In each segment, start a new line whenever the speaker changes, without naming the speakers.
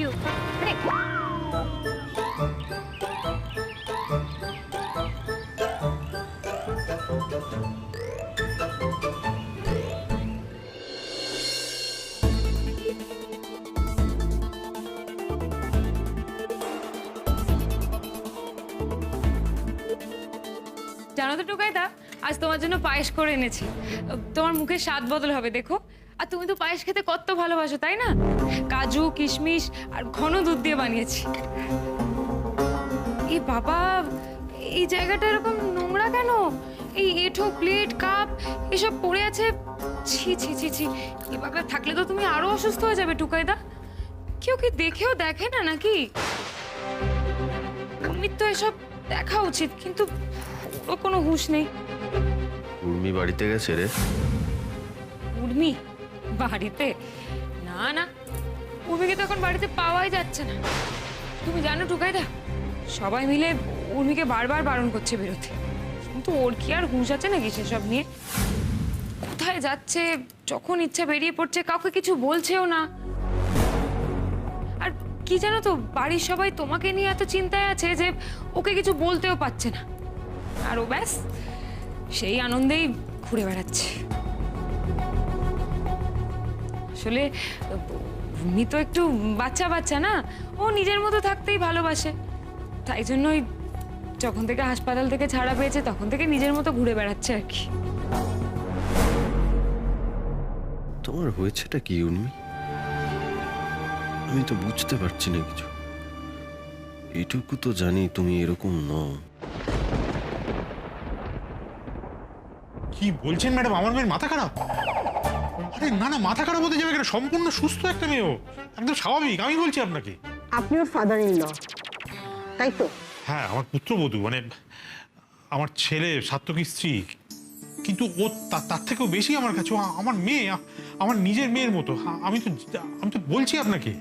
You.
জানো তো টুকাইদা, আজ তোমার জন্য পায়েস করে এনেছি। তোমার মুখের স্বাদ বদল হবে দেখো। আর তুমি তো পায়েস খেতে কত ভালোবাসো তাই না? কাজু কিশমিশ আর ঘন দুধ দিয়ে বানিয়েছি। এই বাবা, এই জায়গাটা এরকম নোংরা কেন? এই এঁঠো প্লেট কাপ এসব পড়ে আছে। ছি ছি ছি ছি, এভাবে থাকলে তো তুমি আরো অসুস্থ হয়ে যাবে টুকাইদা। কেউ কি দেখেও দেখে না নাকি? উর্মির তো এসব দেখা উচিত, কিন্তু ওর কোনো হুঁশ নেই।
উর্মি বাড়িতে গেছে রে?
উর্মি বাড়িতে? না না, উর্মিকে তো এখন বাড়িতে পাওয়াই যাচ্ছে না। তুমি জানো টুকাইদা, সবাই মিলে উর্মিকে বারবার বারণ করছে বেরোতে, কিন্তু ওর কি আর হুঁশ আছে নাকি সেসব নিয়ে? কোথায় যাচ্ছে, যখন ইচ্ছা বেরিয়ে পড়ছে, কাউকে কিছু বলছেও না। আর কি জানো তো, বাড়ির সবাই তোমাকে নিয়ে এত চিন্তায় আছে যে ওকে কিছু বলতেও পারছে না। আর ও ব্যাস সেই আনন্দেই ঘুরে বেড়াচ্ছে। আসলে উর্মি তো একটু বাচ্চা বাচ্চা না, ও নিজের মতো থাকতেই ভালোবাসে। তাই জন্যই যখন থেকে হাসপাতাল থেকে ছাড়া পেয়েছে তখন থেকে নিজের মতো ঘুরে বেড়াচ্ছে আর কি।
তোমার হয়েছেটা কি উর্মি? আমি তো বুঝতে পারছি না কিছু। এটুকু তো জানি তুমি এরকম নও।
কি বলছেন ম্যাডাম? আমার মেয়ের মাথা খারাপ? আরে না না, মাথা খারাপ হতে যাবে কেন? সম্পূর্ণ সুস্থ একটা মেয়ে, একদম স্বাভাবিক। আমি বলছি আপনাকে।
আপনি ওর ফাদার ইন ল, তাই তো?
হ্যাঁ, আমার পুত্রবধূ, মানে আমার ছেলে সাত্তক স্ত্রী। কিন্তু ও তার থেকেও বেশি আমার কাছে আমার মেয়ে, আমার নিজের মেয়ের মতো। আমি তো বলছি আপনাকে।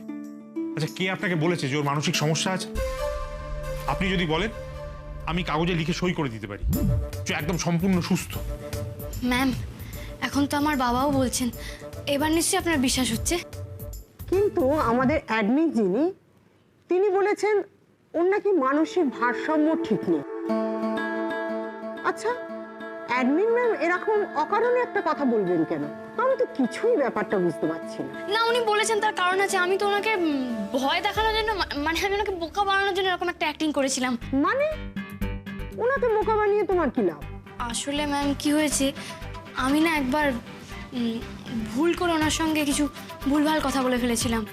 আচ্ছা, কে আপনাকে বলেছে যে ওর মানসিক সমস্যা আছে? আপনি যদি বলেন, আমি কাগজে লিখে সই করে দিতে পারি যে একদম সম্পূর্ণ সুস্থ।
ম্যাম, এখন তো আমার বাবাও বলছেন, এবার নিশ্চয়ই আপনার বিশ্বাস হচ্ছে।
কিন্তু আমাদের অ্যাডমিন যিনি, তিনি বলেছেন ওর নাকি মানসিক ভারসাম্য ঠিক নেই। আচ্ছা, অ্যাডমিন ম্যাম এরকম অকারণে একটা কথা বলবেন কেন? আমি তো কিছুই ব্যাপারটা বুঝতে পারছি না।
না, উনি বলেছেন তার কারণ আছে। আমি তো ওনাকে ভয় দেখানোর জন্য, মানে আমি ওনাকে বোকা বানানোর জন্য এরকম একটা অ্যাক্টিং করেছিলাম।
মানে ওনাকে বোকা বানিয়ে তোমার কি লাভ?
আসলে ম্যাম কি হয়েছে, আমি না একবার ভুল করে ওনার সঙ্গে কিছু ভুলভাল কথা বলে ফেলেছিলাম।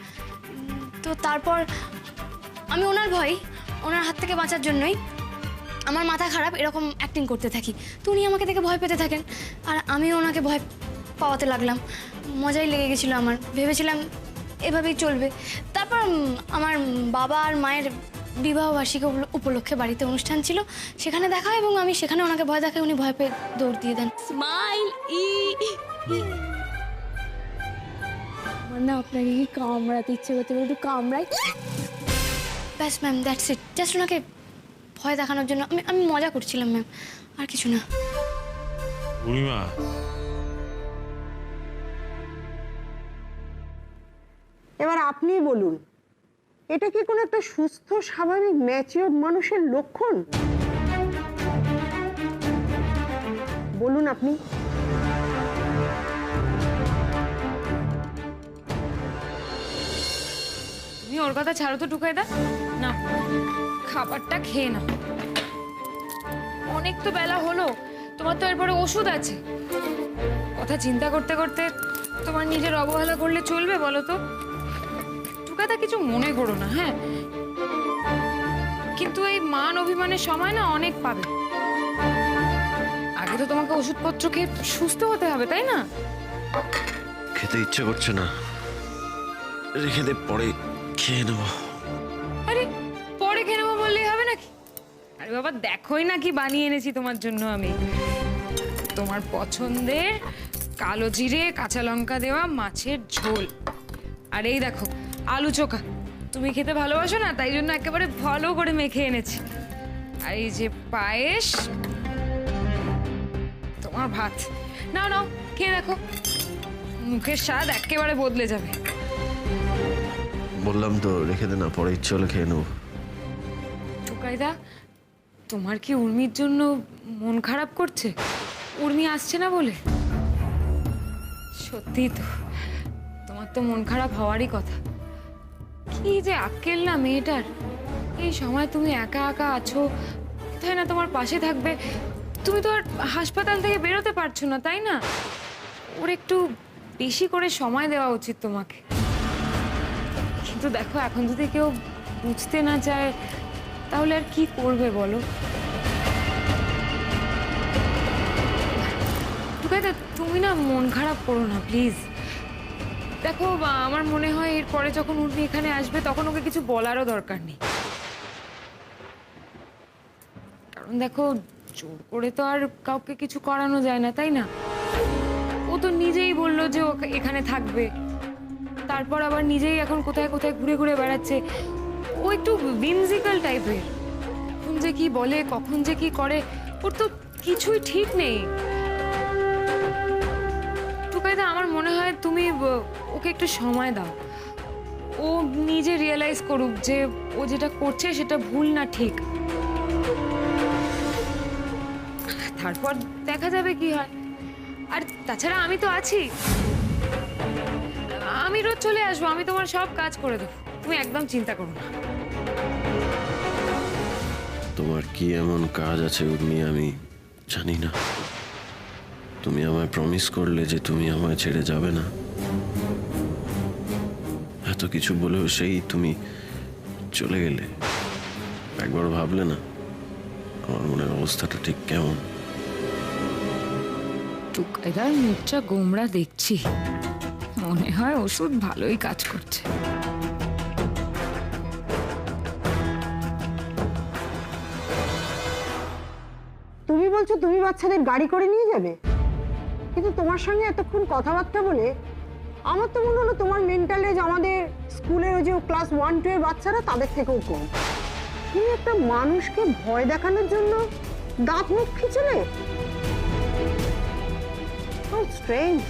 তো তারপর আমি ওনার ভয়, ওনার হাত থেকে বাঁচার জন্যই আমার মাথা খারাপ এরকম অ্যাক্টিং করতে থাকি। তো উনি আমাকে দেখে ভয় পেতে থাকেন, আর আমি ওনাকে ভয় পাওয়াতে লাগলাম। মজাই লেগে গেছিলো আমার, ভেবেছিলাম এভাবেই চলবে। তারপর আমার বাবা আর মায়ের বিবাহবার্ষিকী উপলক্ষে বাড়িতে অনুষ্ঠান ছিল, সেখানে দেখা, এবং আমি সেখানে ওনাকে ভয় দেখাই, উনি ভয় পেয়ে দৌড় দিয়ে দেন। স্মাইল
না, আপনাকে কি কামড়াতে ইচ্ছে করতে পারে? একটু কামড়াই।
ব্যাস ম্যাম, দ্যাটস ইট। জাস্ট ওনাকে ভয় দেখানোর জন্য আমি মজা করছিলাম ম্যাম, আর কিছু না।
বুড়িমা,
এবার আপনি বলুন, এটা কি কোনো একটা সুস্থ স্বাভাবিক ম্যাচিওর মানুষের লক্ষণ? বলুন আপনি।
তুমি ওর কথা ছাড়ো তো টুকাইদা। না, খাবারটা খেয়ে নাও। অনেক তো বেলা হলো, তোমার তো এরপরে ওষুধ আছে। কথা চিন্তা করতে করতে তোমার নিজের অবহেলা করলে চলবে বলো তো? টুকাইদা, কিছু মনে করো না, হ্যাঁ? কিন্তু এই মান অভিমানের সময় না অনেক পাবে। আগে তো তোমাকে ওষুধপত্র খেয়ে সুস্থ হতে হবে, তাই না?
খেতে ইচ্ছে করছে না, রেখে দে, পরে খেয়ে নেবো।
আরে পরে খেয়ে নেবো বললেই হবে নাকি? আরে বাবা, দেখোই না কি বানিয়ে এনেছি তোমার জন্য আমি। তোমার পছন্দের কালো জিরে কাঁচা লঙ্কা দেওয়া মাছের ঝোল, আর এই দেখো আলু চোখা। তুমি খেতে ভালোবাসো না, তাই জন্য একেবারে ভালো করে মেখে এনেছি। আর এই যে পায়েস, তোমার ভাত। নাও নাও, খেয়ে দেখো, মুখের স্বাদ একেবারে বদলে যাবে।
বললাম তো, রেখে দে না, পরে ইচ্ছে হলে খেয়ে নেবো।
টুকাইদা, তোমার কি উর্মির জন্য মন খারাপ করছে? উর্মি আসছে না বলে? সত্যি তো, তোমার তো মন খারাপ হওয়ারই কথা। কি যে আক্কেল না মেয়েটার! এই সময় তুমি একা একা আছো, কোথায় না তোমার পাশে থাকবে। তুমি তো আর হাসপাতাল থেকে বেরোতে পারছো না, তাই না? ওর একটু বেশি করে সময় দেওয়া উচিত তোমাকে। কিন্তু দেখো, এখন যদি কেউ বুঝতে না চায় তাহলে আর কি করবে বলো? টুকাইদা, তুমি না মন খারাপ করো না প্লিজ। দেখো, আমার মনে হয় এরপরে যখন উর্মি এখানে আসবে তখন ওকে কিছু বলারও দরকার নেই। কারণ দেখো, জোর করে তো আর কাউকে কিছু করানো যায় না, তাই না? ও তো নিজেই বললো যে ও এখানে থাকবে, তারপর আবার নিজেই এখন কোথায় কোথায় ঘুরে ঘুরে বেড়াচ্ছে। ও একটু whimsical টাইপের, কখন যে কি বলে, কখন যে কি করে, ওর তো কিছুই ঠিক নেই। টুকাইদা, আমার মনে হয় তুমি ওকে একটু সময় দাও। ও নিজে রিয়েলাইজ করুক যে ও যেটা করছে সেটা ভুল না ঠিক। তারপর দেখা যাবে কি হয়। আর তাছাড়া আমি তো আছি, আমি রোজ চলে আসবো, আমি তোমার সব কাজ করে দেবো, তুমি একদম চিন্তা করো না।
তোমার কি এমন কাজ আছে উর্মি আমি জানি না। তুমি আমায় প্রমিস করলে যে তুমি আমায় ছেড়ে যাবে না। এত কিছু বলেও সেই তুমি চলে গেলে। একবার ভাবলে না আমার মনের অবস্থাটা ঠিক কেমন?
টুকাইদার মুখটা গোমড়া দেখছি, মনে হয় ওষুধ ভালোই কাজ করছে।
তুমি বলছো তুমি বাচ্চাদের গাড়ি করে নিয়ে যাবে, কিন্তু তোমার সঙ্গে এতক্ষণ কথাবার্তা বলে আমার তো মনে হলো তোমার মেন্টাল এজ আমাদের স্কুলের ওই যে ক্লাস 1-2 এর বাচ্চারা তাদের থেকেও কম। তুমি একটা মানুষকে ভয় দেখানোর জন্য দাঁত মুখ খিচলে। How strange.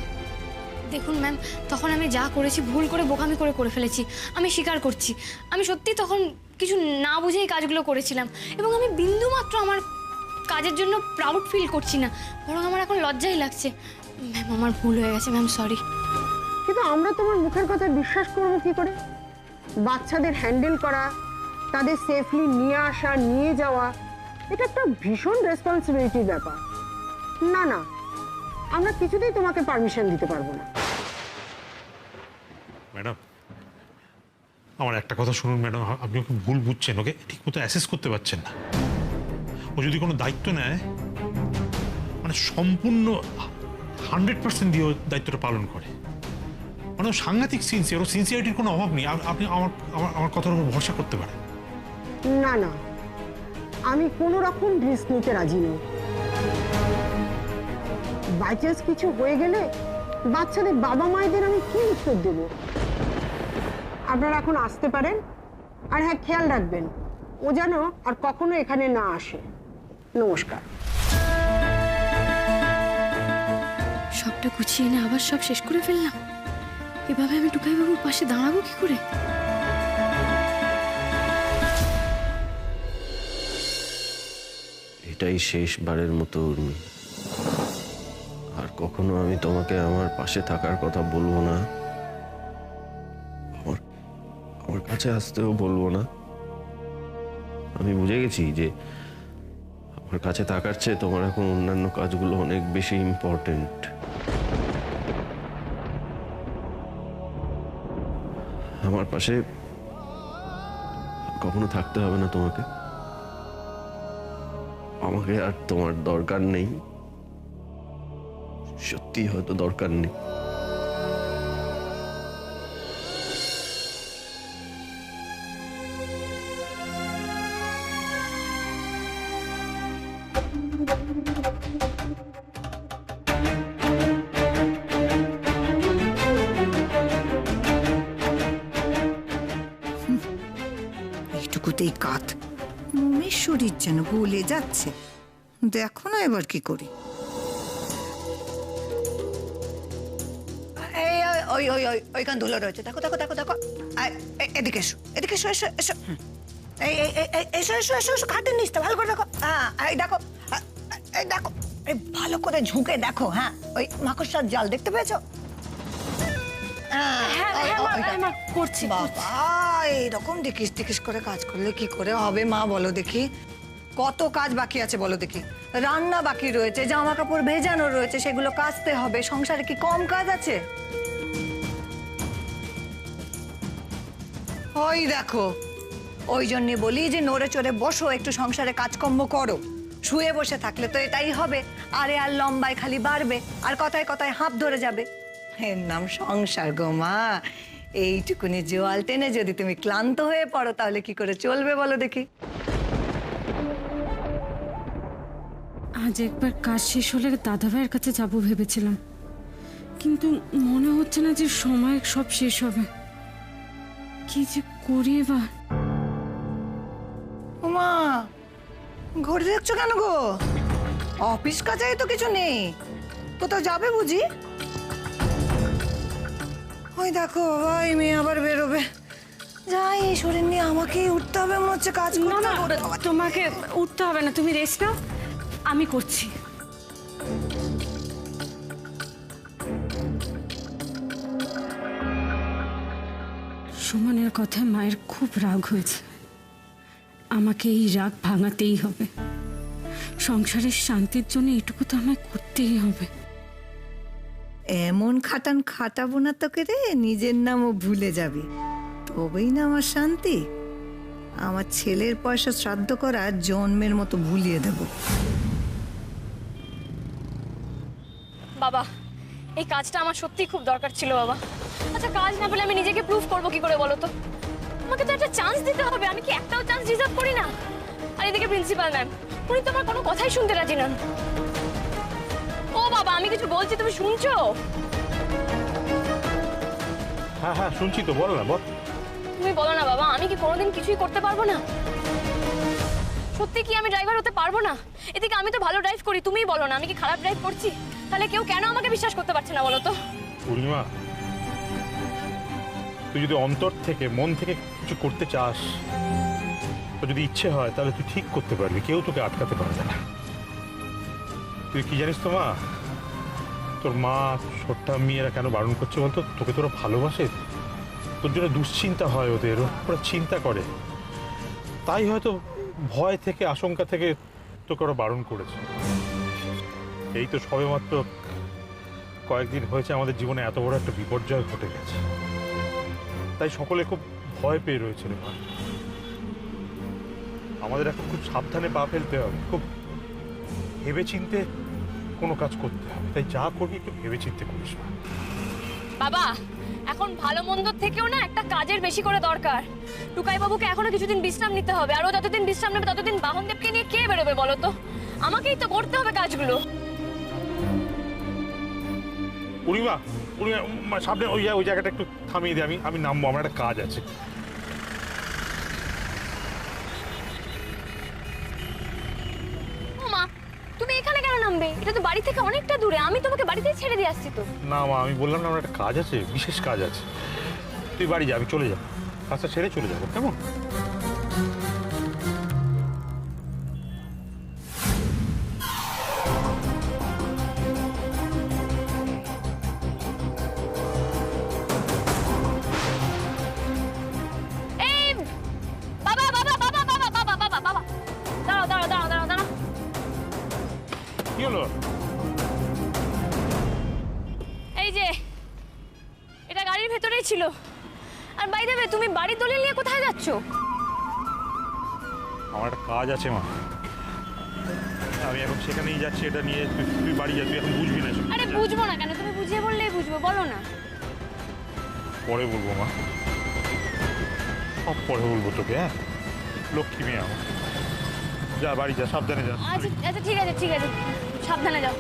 দেখুন ম্যাম, তখন আমি যা করেছি ভুল করে বোকামি করে ফেলেছি, আমি স্বীকার করছি। আমি সত্যি তখন কিছু না বুঝেই কাজগুলো করেছিলাম, এবং আমি বিন্দুমাত্র আমার কাজের জন্য প্রাউড ফিল করছি না, বরং আমার এখন লজ্জাই লাগছে। ম্যাম, আমার ভুল হয়ে গেছে ম্যাম, সরি।
কিন্তু আমরা তোমার মুখের কথা বিশ্বাস করবো কি করে? বাচ্চাদের হ্যান্ডেল করা, তাদের সেফলি নিয়ে আসা, নিয়ে যাওয়া, এটা একটা ভীষণ রেসপন্সিবিলিটির ব্যাপার। না না, আমরা কিছুতেই তোমাকে পারমিশন দিতে পারবো না।
ম্যাডাম, আমার একটা কথা শুনুন ম্যাডাম, আপনি ওকে ভুল বুঝছেন, ওকে ঠিক মতো অ্যাসেস করতে পারছেন না। ও যদি কোনো দায়িত্ব নেয়, মানে সম্পূর্ণ 100% দিয়ে ও দায়িত্বটা পালন করে। মানে ও সাংঘাতিক সিনসিয়ার, ও সিনসিয়ারিটির কোনো অভাব নেই। আপনি আমার আমার আমার কথার উপর ভরসা করতে পারেন।
না না, আমি কোনো রকম রিস্ক নিতে রাজি নই। বাই চান্স কিছু হয়ে গেলে বাচ্চাদের বাবা মায়েদের আমি কি উত্তর দেব? আপনারা এখন আসতে পারেন। আর হ্যাঁ, খেয়াল রাখবেন ও যেন আর কখনো এখানে না আসে। নমস্কার।
সবটা গুছিয়ে এনে আবার সব শেষ করে ফেললাম। এভাবে আমি টুকাইবাবুর পাশে দাঁড়াবো কি করে?
এটাই শেষবারের মতো উর্মি। আর কখনো আমি তোমাকে আমার পাশে থাকার কথা বলবো না, আমার কাছে আসতেও বলবো না। আমি বুঝে গেছি যে আমার কাছে থাকার চেয়ে তোমার এখন অন্যান্য কাজগুলো অনেক বেশি ইম্পর্টেন্ট। আমার পাশে কখনো থাকতে হবে না তোমাকে। আমাকে আর তোমার দরকার নেই, সত্যি হয়তো দরকার নেই।
এইটুকুতেই কাত, মমের শরীর যেন গলে যাচ্ছে। দেখো না এবার কি করি। ওই ওই ওই ওইখান ধুলো রয়েছে, দেখো দেখো দেখো দেখো। এদিকে এসো, এদিকে এসো, এসো এসো। এই এই এই এই, এসো এসো এসো এসো, খাটের নিচটা ভালো করে দেখো। হ্যাঁ এই দেখো, এই দেখো, এই ভালো করে ঝুঁকে দেখো। হ্যাঁ ওই মাকড়সার জাল দেখতে পেয়েছো?
করছি
বাবা, এইরকম দেখিস দেখিস করে কাজ করলে কি করে হবে মা, বলো দেখি। কত কাজ বাকি আছে বলো দেখি। রান্না বাকি রয়েছে, জামা কাপড় ভেজানো রয়েছে, সেগুলো কাচতে হবে। সংসারে কি কম কাজ আছে? ওই দেখো, ওই জন্য বলি যে নড়ে চড়ে বসো, একটু সংসারে কাজকর্ম করো। শুয়ে বসে থাকলে তো এটাই হবে, আরে আর লম্বায় খালি বাড়বে, আর কথায় কথায় হাঁপ ধরে যাবে। এর নাম সংসার গো মা। এইটুকুনি জোয়াল টেনে যদি তুমি ক্লান্ত হয়ে পড়ো, তাহলে কি করে চলবে বলো দেখি।
আজ একবার কাজ শেষ হলে দাদাভাইয়ের কাছে যাব ভেবেছিলাম, কিন্তু মনে হচ্ছে না যে সময় সব শেষ হবে। কি যে করি এবার।
মা, ঘরে দেখছো কেন গো? অফিস কাজে তো কিছু নেই, কোথাও যাবে বুঝি? ওই দেখো বাবা, এই মেয়ে আবার বেরোবে। যাই, শরীর নিয়ে আমাকেই উঠতে হবে মনে হচ্ছে, কাজ
না
করতে
না,
হবে।
তোমাকে উঠতে হবে না, তুমি রেস্ট নাও, আমি করছি। সুমনের কথায় মায়ের খুব রাগ হয়েছে, আমাকে এই রাগ ভাঙাতেই হবে। সংসারের শান্তির জন্য এটুকু তো আমায় করতেই হবে।
এমন খাটান খাটাবো না তোকে রে, নিজের নামও ভুলে যাবি, তবেই না আমার শান্তি। আমার ছেলের পয়সা শ্রাদ্ধ করা জন্মের মতো ভুলিয়ে দেব।
বাবা, এই কাজটা আমার সত্যিই খুব দরকার ছিল বাবা। আচ্ছা, কাজ না পেলে আমি নিজেকে প্রুফ করবো কি করে বলো তো? আমাকে তো একটা চান্স দিতে হবে, আমি কি একটাও চান্স ডিজার্ভ করি না? আর এদিকে প্রিন্সিপাল ম্যাম, উনি তো আমার কোনো কথাই শুনতে রাজি নন। ও বাবা, আমি কিছু বলছি, তুমি শুনছো?
হ্যাঁ হ্যাঁ শুনছি তো, বল না বল।
তুমি বলো না বাবা, আমি কি কোনোদিন কিছুই করতে পারবো না? সত্যি কি আমি ড্রাইভার হতে পারবো না? এদিকে আমি তো ভালো ড্রাইভ করি, তুমিই বলো না আমি কি খারাপ ড্রাইভ করছি? তাহলে কেউ কেন আমাকে বিশ্বাস করতে পারছে না বলো তো?
পূর্ণিমা, তুই যদি অন্তর থেকে মন থেকে কিছু করতে চাস, তো যদি ইচ্ছে হয় তাহলে তুই ঠিক করতে পারবি, কেউ তোকে আটকাতে পারবে না। তুই কি জানিস তো মা, তোর মা ছোট্টা মেয়েরা কেন বারণ করছে বলতো? তোকে তোরা ভালোবাসে, তোর জন্য দুশ্চিন্তা হয়, ওদের ওরা চিন্তা করে, তাই হয়তো ভয় থেকে আশঙ্কা থেকে তোকে ওরা বারণ করেছে। এই তো সবেমাত্র কয়েকদিন হয়েছে আমাদের জীবনে এত বড় একটা বিপর্যয় ঘটে গেছে, তাই সকলে খুব ভয় পেয়ে রয়েছে রে মা। আমাদের এখন খুব সাবধানে পা ফেলতে হবে, খুব ভেবেচিন্তে কোনো কাজ করতে হবে, তাই যা করবি একটু ভেবেচিন্তে করিস মা।
বাবা, এখন ভালো মন্দ থেকেও না একটা কাজের বেশি করে দরকার। টুকাই বাবুকে এখনো কিছুদিন বিশ্রাম নিতে হবে, আর ও যতদিন বিশ্রাম নেবে ততদিন বাহনদেবকে নিয়ে কে বেরোবে বলো তো? আমাকেই তো করতে হবে কাজগুলো।
পূর্ণিমা, পূর্ণিমা সামনে ওই জায়গাটা একটু থামিয়ে দে, আমি নামবো, আমার একটা কাজ আছে।
ও মা, তুমি এখানে কেন নামবে? এটা তো বাড়ি থেকে অনেকটা দূরে, আমি তোমাকে বাড়িতেই ছেড়ে দিয়ে আসছি তো।
না মা, আমি বললাম না আমার একটা কাজ আছে, বিশেষ কাজ আছে। তুই বাড়ি যা, আমি চলে যাবো, কাজটা ছেড়ে চলে যাবো, কেমন?
এই বাবা বাবা বাবা বাবা বাবা বাবা বাবা, দাঁড়াও দাঁড়াও দাঁড়াও দাঁড়াও দাঁড়াও।
কি হলো?
এই যে, এটা গাড়ির ভেতরেই ছিল। আর বাই দ্য ওয়ে, তুমি বাড়ির দলিল নিয়ে কোথায় যাচ্ছো?
আমার একটা কাজ আছে মা, আমি এখন সেখানেই যাচ্ছি, এটা নিয়ে তুই বাড়ি যা, তুই এখন বুঝবি না।
আরে বুঝবো না কেন, তুমি বুঝিয়ে বললেই বুঝবো, বলো না।
পরে বলবো মা, সব পরে বলবো তোকে। হ্যাঁ, লক্ষ্মী মেয়ে আমার, যা বাড়ি যা, সাবধানে যা।
আচ্ছা আচ্ছা, ঠিক আছে ঠিক আছে, সাবধানে যাও।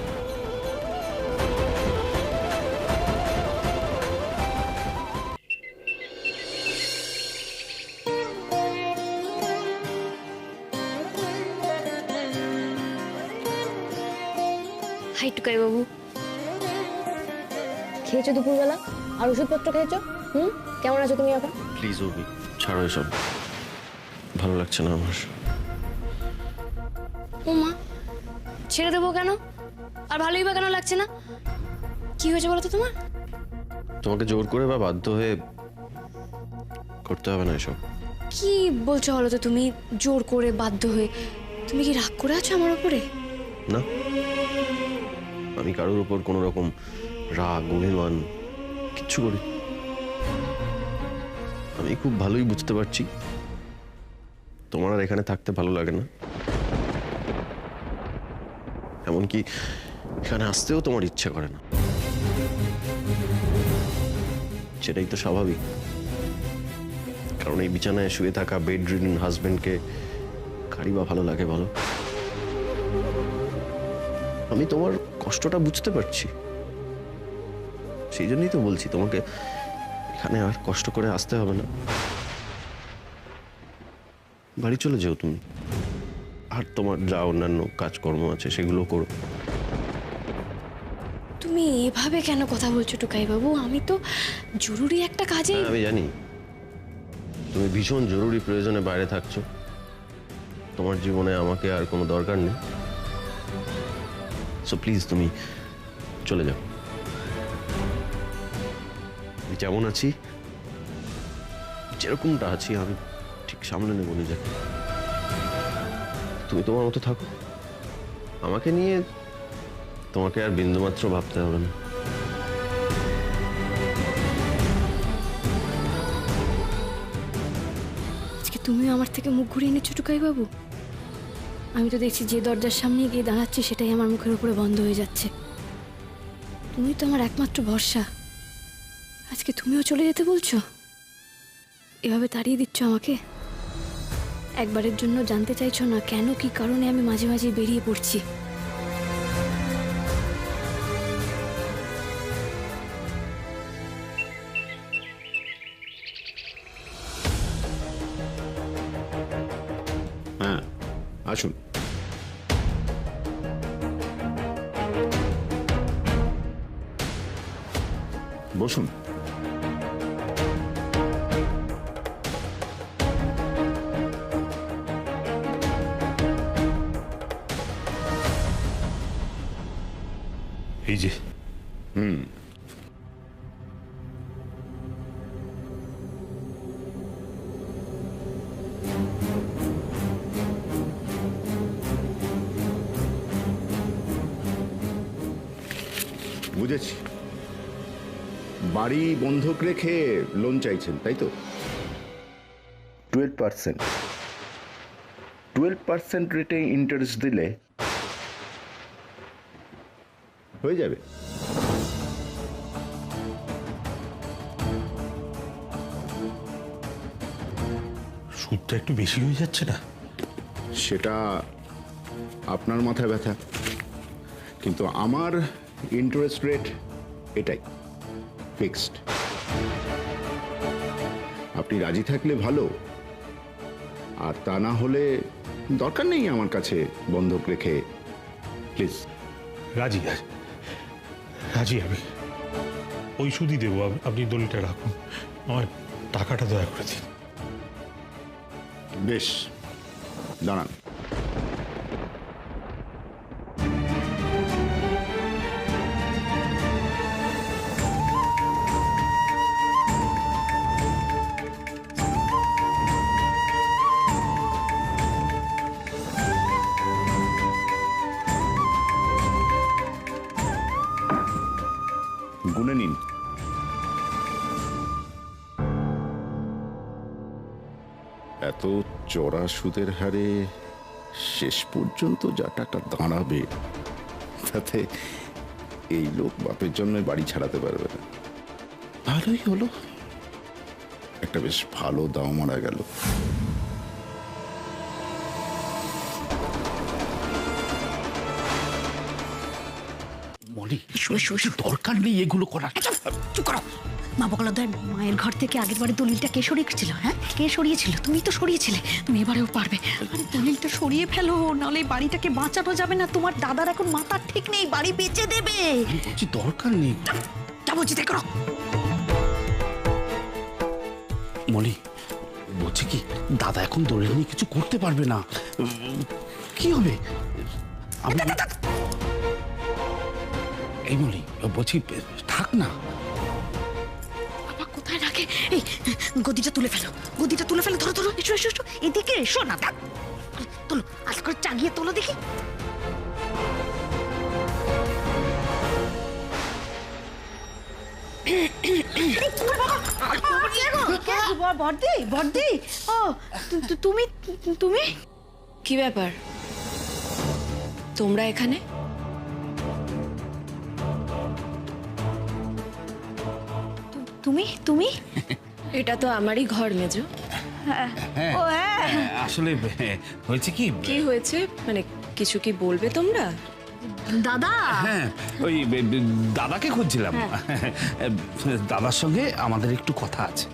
হাই টুকাই বাবু,
খেয়েছো দুপুরবেলা? আর ওষুধপত্র খেয়েছো? কেমন আছো তুমি এখন?
প্লিজ অভি, ছাড়ো এসব, ভালো লাগছে না আমার।
ও মা, ছেড়ে দেবো কেন? আর ভালোই বা কেন লাগছে না? কি হয়েছে বলো তো তোমার?
তোমাকে জোর করে বা বাধ্য হয়ে করতে হবে না এসব।
কি বলছো বলো তো তুমি? জোর করে, বাধ্য হয়ে? তুমি কি রাগ করে আছো আমার উপরে?
না, আমি কারোর উপর কোনো রকম রাগ অভিমান কিচ্ছু করি। আমি খুব ভালোই বুঝতে পারছি তোমার আর এখানে থাকতে ভালো লাগে না, এমনকি এখানে আসতেও তোমার ইচ্ছে করে না। সেটাই তো স্বাভাবিক, কারণ এই বিছানায় শুয়ে থাকা বেড রিডেন হাজবেন্ডকে কারই বা ভালো লাগে বলো? আমি তোমার কষ্টটা বুঝতে পারছি, সেই জন্যই তো বলছি তোমাকে এখানে আর কষ্ট করে আসতে হবে না। বাড়ি চলে যাও তুমি, আর তোমার যা অন্যান্য কাজকর্ম আছে সেগুলো করো।
তুমি এভাবে কেন কথা বলছো টুকাই বাবু? আমি তো জরুরি একটা কাজে।
হ্যাঁ, আমি জানি তুমি ভীষণ জরুরি প্রয়োজনে বাইরে থাকছো, তোমার জীবনে আমাকে আর কোনো দরকার নেই। সো প্লিজ তুমি চলে যাও। আমি যেমন আছি, যেরকমটা আছি আমি ঠিক সামলে নেবো নিজেকে। তুমি তোমার মতো থাকো, আমাকে নিয়ে তোমাকে আর বিন্দুমাত্র ভাবতে হবে না।
আজকে তুমিও আমার থেকে মুখ ঘুরিয়ে নিচ্ছ টুকাই বাবু। আমি তো দেখছি যে দরজার সামনে গিয়ে দাঁড়াচ্ছি সেটাই আমার মুখের উপরে বন্ধ হয়ে যাচ্ছে। তুমি তো আমার একমাত্র ভরসা, আজকে তুমিও চলে যেতে বলছো? এভাবে তাড়িয়ে দিচ্ছ আমাকে? একবারের জন্য জানতে চাইছো না কেন, কি কারণে আমি মাঝে মাঝে বেরিয়ে পড়ছি?
হ্যাঁ, আসুন। বসুন।
এই যে
বুঝেছি, বাড়ি বন্ধক রেখে লোন চাইছেন, তাই তো? 12%। 12% রেটে ইন্টারেস্ট দিলে হয়ে যাবে।
সুদটা একটু বেশি হয়ে যাচ্ছে না?
সেটা আপনার মাথায় ব্যথা, কিন্তু আমার ইন্টারেস্ট রেট এটাই, ফিক্সড। আপনি রাজি থাকলে ভালো, আর তা না হলে দরকার নেই আমার কাছে বন্ধক রেখে, প্লিজ।
রাজি রাজি আমি, ওই সুদই দেবো। আপনি দলিলটা রাখুন, আমার টাকাটা দয়া করে দিন।
বেশ, দাঁড়ান। গুনে নিন। এত চড়া সুদের হারে শেষ পর্যন্ত যা টাকা দাঁড়াবে তাতে এই লোক বাপের জন্য বাড়ি ছাড়াতে পারবে না। ভালোই হলো, একটা বেশ ভালো দাও মারা গেল।
মনি, দরকার নেই এগুলো করার।
চুপ করো। মা বগলাদার মায়ের ঘর থেকে আগের বারে দলিলটা কে সরিয়েছিল? হ্যাঁ, কে সরিয়েছিল? তুমি তো সরিয়েছিলে, তুমি এবারেও পারবে। আরে দলিলটা সরিয়ে ফেলো, নাহলে এই বাড়িটাকে বাঁচানো যাবে না। তোমার দাদার এখন মাথার ঠিক নেই, বাড়ি বেচে দেবে।
বলছি দরকার নেই।
যা বলছি তাই করো।
মলি, বলছি কি দাদা এখন দলিল নিয়ে কিছু করতে পারবে না। কি হবে? আমি এই মলি বলছি থাক না।
বাবা কোথায় রাখে? এই গদিটা তুলে ফেলো, গদিটা তুলে ফেলো। ধরো ধরো, এসো এসো এসো, এদিকে এসো না। তোলো, আজ করে চাগিয়ে তোলো দেখি। বর্দি বর্দি, ও তুমি তুমি
কি ব্যাপার তোমরা এখানে?
তুমি তুমি
এটা তো আমারই ঘর মেজো।
ও হ্যাঁ,
আসলে হয়েছে কি,
কি হয়েছে মানে কিছু কি বলবে তোমরা?
দাদা
হ্যাঁ ওই দাদাকে খুঁজছিলাম। দাদার সঙ্গে আমাদের একটু কথা আছে।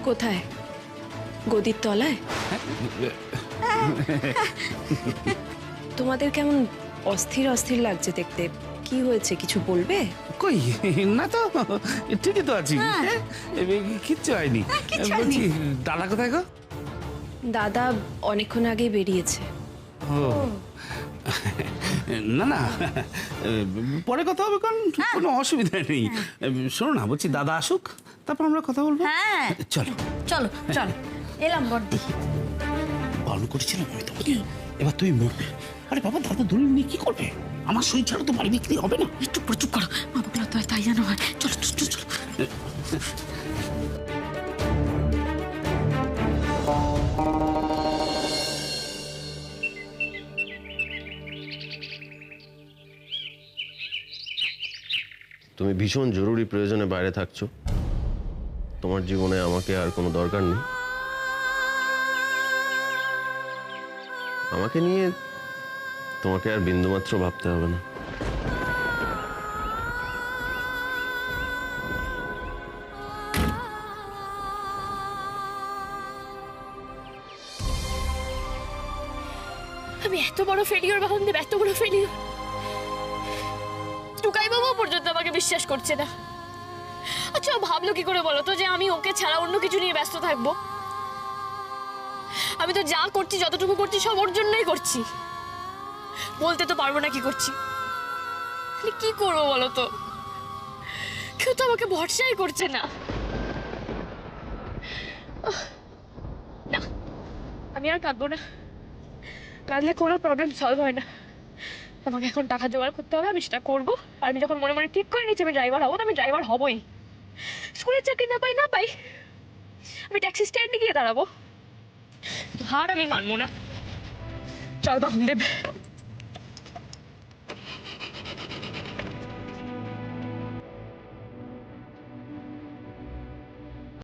কোথায়? গদির তলায়? তোমাদের কেমন অস্থির অস্থির লাগছে দেখতে, কি হয়েছে কিছু বলবে?
কই না তো, ঠিকই তো আছি, কিচ্ছু হয়নি। বলছি দাদা কোথায় গো?
দাদা অনেকক্ষণ আগে বেরিয়েছে।
ও না না, পরে কথা হবে, কারণ কোনো অসুবিধা নেই। শোনো না, বলছি দাদা আসুক, তারপর আমরা কথা বলবো।
হ্যাঁ
চলো
চলো চলো, এলাম বর্দি।
বারণ করেছিলাম আমি তোমাকে, এবার তুই মরবে। আরে বাবা, দাদা দলিল নিয়ে কি করবে? আমার সই ছাড়া তো বাড়ি বিক্রি হবে না।
চুপ করো চুপ করো, মা বাবা তো তাই যেন হয়। চলো চলো চলো।
তুমি ভীষণ জরুরি প্রয়োজনে বাইরে থাকছো, তোমার জীবনে আমাকে আর কোনো দরকার নেই। আমাকে নিয়ে তোমাকে আর বিন্দুমাত্র ভাবতে হবে না।
আমি এত বড় ফেলিওর বাহনদেব, এত বড় ফেলিওর। টুকাই বাবু পর্যন্ত আমাকে বিশ্বাস করছে না। আচ্ছা ও ভাবলো কি করে বলো তো যে আমি ওকে ছাড়া অন্য কিছু নিয়ে ব্যস্ত থাকবো? আমি তো যা করছি, যতটুকু করছি সব ওর জন্যই করছি। বলতে তো পারবো না কি করছি। কি করবো বলো তো? কেউ তো আমাকে ভরসাই করছে না। না, আমি আর কাঁদবো না। কাঁদলে কোনো প্রবলেম সলভ হয় না। আমাকে এখন টাকা জোগাড় করতে হবে, আমি সেটা করবো। আর আমি যখন মনে মনে ঠিক করে নিচ্ছি আমি ড্রাইভার হবো, আমি ড্রাইভার হবই। স্কুলের চাকরি না পাই আমি ট্যাক্সি স্ট্যান্ডে গিয়ে দাঁড়াবো। হার আমি মানবো না। চল বাহনদেব।